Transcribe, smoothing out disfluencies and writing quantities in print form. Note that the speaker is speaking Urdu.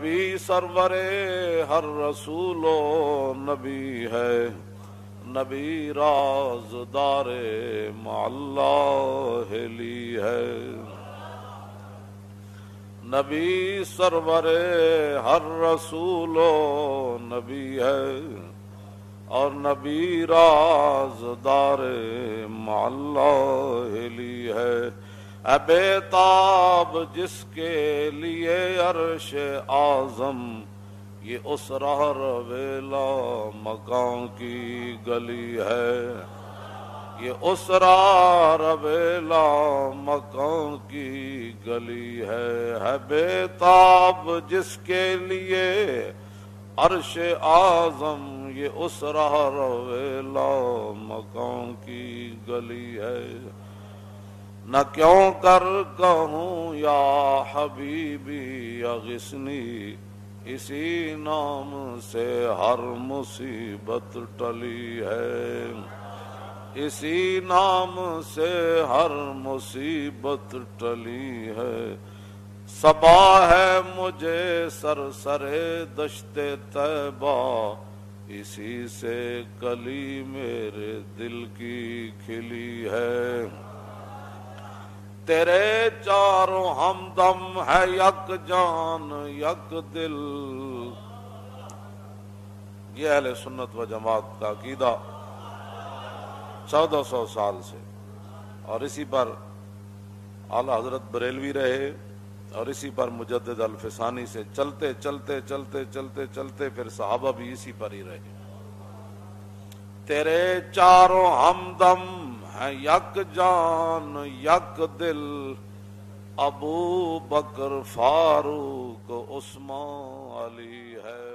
نبی سرور ہر رسول و نبی ہے، نبی رازدار مع اللہ لی ہے۔ نبی سرور ہر رسول و نبی ہے اور نبی رازدار مع اللہ لی ہے۔ اے بے تاب جس کے لیے عرش اعظم یہ اس راہ رویلا مکان کی گلی ہے، یہ اس راہ رویلا مکان کی گلی ہے بے تاب جس کے لیے عرش اعظم یہ اس راہ رویلا مکان کی گلی ہے۔ نہ کیوں کر کہوں یا حبیبی اغثنی، اسی نام سے ہر مصیبت ٹلی ہے، اسی نام سے ہر مصیبت ٹلی ہے۔ صبا ہے مجھے سرسرے دشت طیبہ، اسی سے کلی میرے دل کی کھلی ہے۔ تیرے چاروں ہمدم ہے یک جان یک دل، یہ اہل سنت و جماعت کا عقیدہ 1400 سال سے، اور اسی پر اعلیٰ حضرت بریلوی رہے اور اسی پر مجدد الفسانی سے چلتے چلتے چلتے چلتے چلتے پھر صحابہ بھی اسی پر ہی رہے۔ تیرے چاروں ہمدم ہیں یک جان یک دل، ابو بکر فاروق عثمان علی ہے۔